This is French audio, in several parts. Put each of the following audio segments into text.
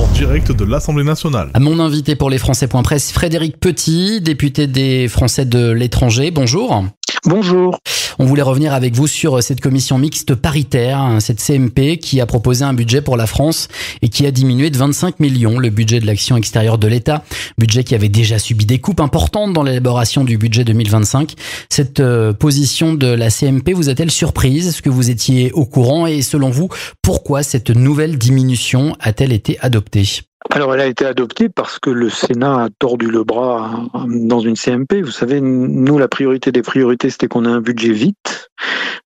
en direct de l'Assemblée nationale. Mon invité pour les Français.press, Frédéric Petit, député des Français de l'étranger. Bonjour. Bonjour. On voulait revenir avec vous sur cette commission mixte paritaire, cette CMP, qui a proposé un budget pour la France et qui a diminué de 25 millions le budget de l'action extérieure de l'État. Budget qui avait déjà subi des coupes importantes dans l'élaboration du budget 2025. Cette position de la CMP vous a-t-elle surprise? Est-ce que vous étiez au courant? Et selon vous, pourquoi cette nouvelle diminution a-t-elle été adoptée? Alors, elle a été adoptée parce que le Sénat a tordu le bras dans une CMP. Vous savez, nous, la priorité des priorités, c'était qu'on ait un budget vite.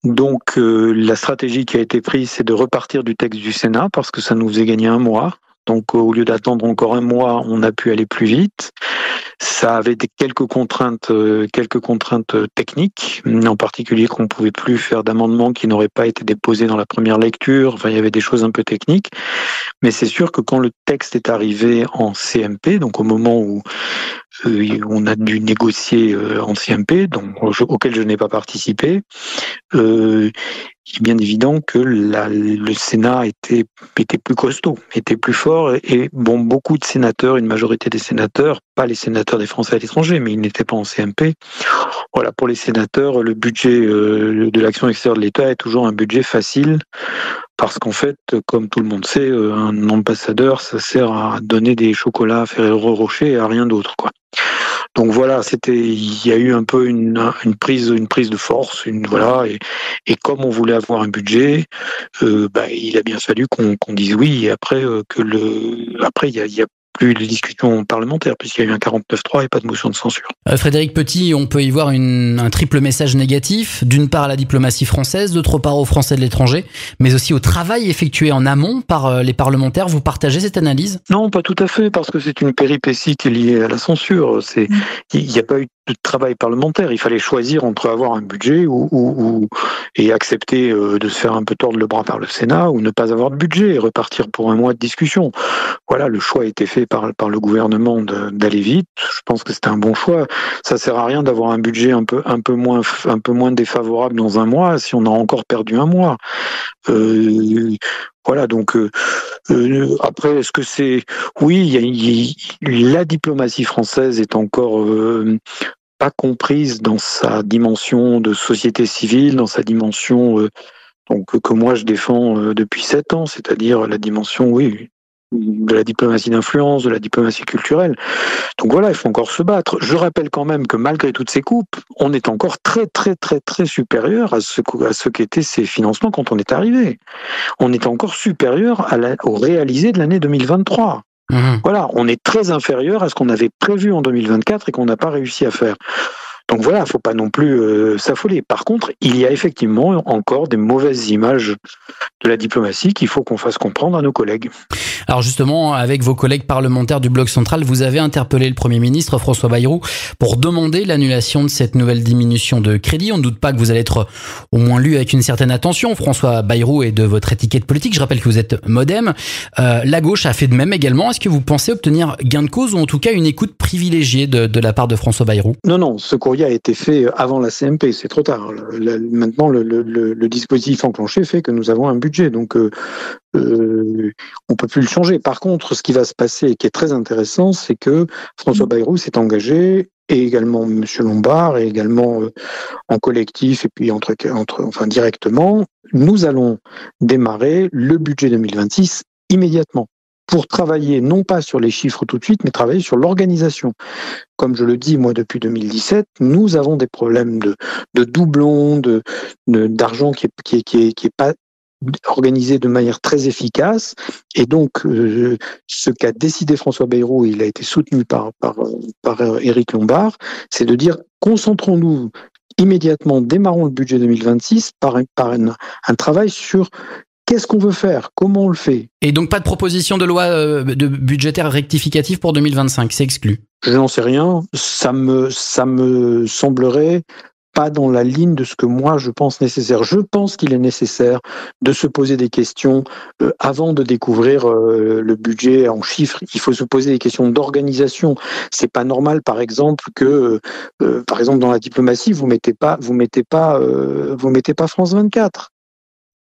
Donc, la stratégie qui a été prise, c'est de repartir du texte du Sénat parce que ça nous faisait gagner un mois. Donc, au lieu d'attendre encore un mois, on a pu aller plus vite. Ça avait quelques contraintes techniques, en particulier qu'on ne pouvait plus faire d'amendements qui n'auraient pas été déposés dans la première lecture. Enfin, il y avait des choses un peu techniques. Mais c'est sûr que quand le texte est arrivé en CMP, donc au moment où on a dû négocier en CMP, auquel je n'ai pas participé, il est bien évident que le Sénat était plus costaud, était plus fort, et beaucoup de sénateurs, une majorité des sénateurs, pas les sénateurs des Français à l'étranger, mais ils n'étaient pas en CMP. Voilà, pour les sénateurs, le budget de l'action extérieure de l'État est toujours un budget facile, parce qu'en fait, comme tout le monde sait, un ambassadeur, ça sert à donner des chocolats Ferrero Rocher et à rien d'autre, quoi. Donc voilà, il y a eu un peu une prise de force, et comme on voulait avoir un budget, il a bien fallu qu'on dise oui. Et après il y a plus de discussion parlementaire puisqu'il y a eu un 49.3 et pas de motion de censure. Frédéric Petit, on peut y voir un triple message négatif, d'une part à la diplomatie française, d'autre part aux Français de l'étranger, mais aussi au travail effectué en amont par les parlementaires. Vous partagez cette analyse? Non, pas tout à fait, parce que c'est une péripétie qui est liée à la censure. Il n'y a pas eu de travail parlementaire. Il fallait choisir entre avoir un budget et accepter de se faire un peu tordre le bras par le Sénat, ou ne pas avoir de budget et repartir pour un mois de discussion. Voilà, le choix a été fait par le gouvernement d'aller vite. Je pense que c'était un bon choix. Ça sert à rien d'avoir un budget un peu moins défavorable dans un mois si on a encore perdu un mois. Voilà, donc après, est-ce que c'est... Oui, la diplomatie française est encore pas comprise dans sa dimension de société civile, dans sa dimension que moi je défends depuis 7 ans, c'est-à-dire la dimension, oui, de la diplomatie d'influence, de la diplomatie culturelle. Donc voilà, il faut encore se battre. Je rappelle quand même que malgré toutes ces coupes, on est encore très très très très supérieur à ce qu'étaient ces financements quand on est arrivé. On est encore supérieur au réalisé de l'année 2023. Voilà, on est très inférieur à ce qu'on avait prévu en 2024 et qu'on n'a pas réussi à faire. Donc voilà, il ne faut pas non plus s'affoler. Par contre, il y a effectivement encore des mauvaises images de la diplomatie qu'il faut qu'on fasse comprendre à nos collègues. Alors justement, avec vos collègues parlementaires du Bloc central, vous avez interpellé le Premier ministre François Bayrou pour demander l'annulation de cette nouvelle diminution de crédit. On ne doute pas que vous allez être au moins lu avec une certaine attention, François Bayrou, et de votre étiquette politique. Je rappelle que vous êtes MoDem. La gauche a fait de même également. Est-ce que vous pensez obtenir gain de cause, ou en tout cas une écoute privilégiée de la part de François Bayrou? Non, ce courrier a été fait avant la CMP, c'est trop tard. Maintenant, le dispositif enclenché fait que nous avons un budget, donc on peut plus le changer. Par contre, ce qui va se passer et qui est très intéressant, c'est que François Bayrou s'est engagé, et également M. Lombard, et également en collectif, et puis directement, nous allons démarrer le budget 2026 immédiatement, pour travailler non pas sur les chiffres tout de suite, mais travailler sur l'organisation. Comme je le dis, moi, depuis 2017, nous avons des problèmes de doublons, d'argent qui est pas organisé de manière très efficace, et donc ce qu'a décidé François Bayrou, il a été soutenu par Éric Lombard, c'est de dire concentrons-nous immédiatement, démarrons le budget 2026 par un travail sur qu'est-ce qu'on veut faire, comment on le fait. Et donc pas de proposition de loi de budgétaire rectificative pour 2025, c'est exclu? Je n'en sais rien, ça me semblerait pas dans la ligne de ce que moi je pense nécessaire. Je pense qu'il est nécessaire de se poser des questions avant de découvrir le budget en chiffres. Il faut se poser des questions d'organisation. C'est pas normal, par exemple, que par exemple dans la diplomatie, vous mettez pas France 24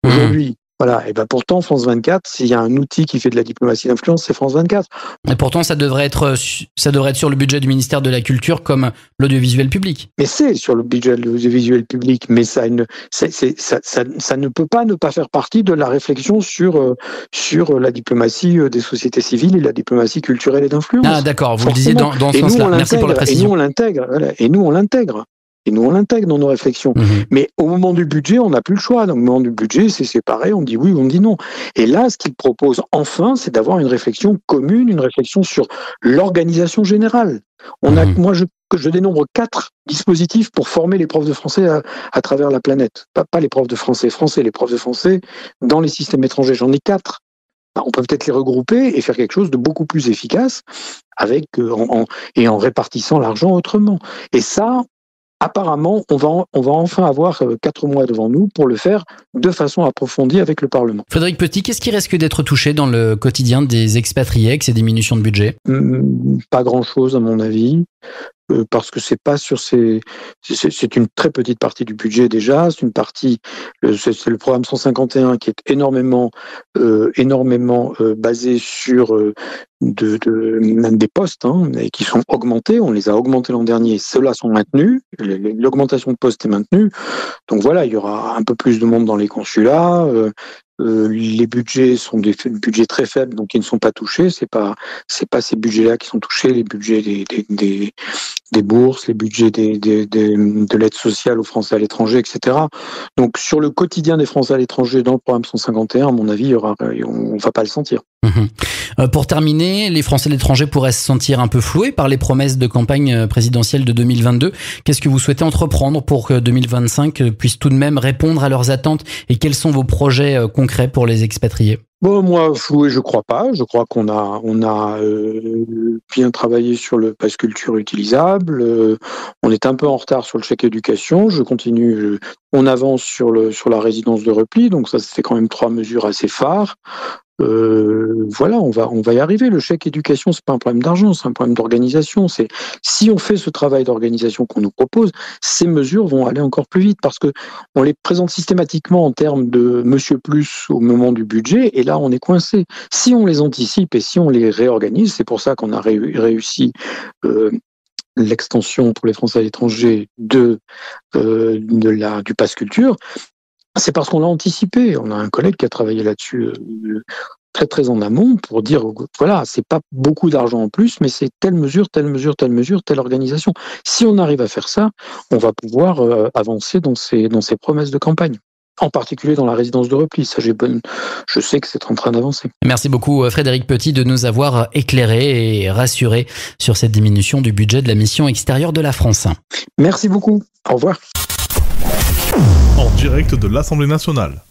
aujourd'hui. Voilà. Et ben pourtant, France 24, s'il y a un outil qui fait de la diplomatie d'influence, c'est France 24. Et pourtant, ça devrait être sur le budget du ministère de la Culture comme l'audiovisuel public. Mais c'est sur le budget de l'audiovisuel public, mais ça ne peut pas ne pas faire partie de la réflexion sur la diplomatie des sociétés civiles et la diplomatie culturelle et d'influence. Ah d'accord, vous le disiez dans ce sens-là. Merci pour la précision. Et nous, on l'intègre. Voilà. Et nous, on l'intègre dans nos réflexions. Mais au moment du budget, on n'a plus le choix. Donc, au moment du budget, c'est séparé, on dit oui ou on dit non. Et là, ce qu'il propose enfin, c'est d'avoir une réflexion commune, une réflexion sur l'organisation générale. Moi, je dénombre 4 dispositifs pour former les profs de français à travers la planète. Pas les profs de français, les profs de français dans les systèmes étrangers. J'en ai 4. On peut peut-être les regrouper et faire quelque chose de beaucoup plus efficace en répartissant l'argent autrement. Et ça, apparemment, on va enfin avoir 4 mois devant nous pour le faire de façon approfondie avec le Parlement. Frédéric Petit, qu'est-ce qui risque d'être touché dans le quotidien des expatriés avec ces diminutions de budget ? Pas grand-chose à mon avis. Parce que c'est une très petite partie du budget déjà. C'est une partie, c'est le programme 151 qui est énormément basé sur même des postes et qui sont augmentés. On les a augmentés l'an dernier. Ceux-là sont maintenus. L'augmentation de postes est maintenue. Donc voilà, il y aura un peu plus de monde dans les consulats. Les budgets sont des budgets très faibles, donc ils ne sont pas touchés. C'est pas ces budgets-là qui sont touchés. Les budgets des bourses, les budgets de l'aide sociale aux Français à l'étranger, etc. Donc sur le quotidien des Français à l'étranger dans le programme 151, à mon avis, on va pas le sentir. Pour terminer, les Français à l'étranger pourraient se sentir un peu floués par les promesses de campagne présidentielle de 2022. Qu'est-ce que vous souhaitez entreprendre pour que 2025 puisse tout de même répondre à leurs attentes et quels sont vos projets concrets pour les expatriés ? Bon, moi, floué, je crois pas. Je crois qu'on a bien travaillé sur le pass culture utilisable. On est un peu en retard sur le chèque éducation. Je continue. On avance sur la résidence de repli. Donc ça fait quand même 3 mesures assez phares. Voilà, on va y arriver. Le chèque éducation, c'est pas un problème d'argent, c'est un problème d'organisation. Si on fait ce travail d'organisation qu'on nous propose, ces mesures vont aller encore plus vite parce que on les présente systématiquement en termes de Monsieur Plus au moment du budget et là on est coincé. Si on les anticipe et si on les réorganise, c'est pour ça qu'on a réussi l'extension pour les Français à l'étranger du pass culture. C'est parce qu'on l'a anticipé. On a un collègue qui a travaillé là-dessus très très en amont pour dire voilà, c'est pas beaucoup d'argent en plus, mais c'est telle mesure, telle organisation. Si on arrive à faire ça, on va pouvoir avancer dans ces promesses de campagne. En particulier dans la résidence de repli. Ça, je sais que c'est en train d'avancer. Merci beaucoup Frédéric Petit de nous avoir éclairé et rassuré sur cette diminution du budget de la mission extérieure de la France. Merci beaucoup. Au revoir. En direct de l'Assemblée nationale.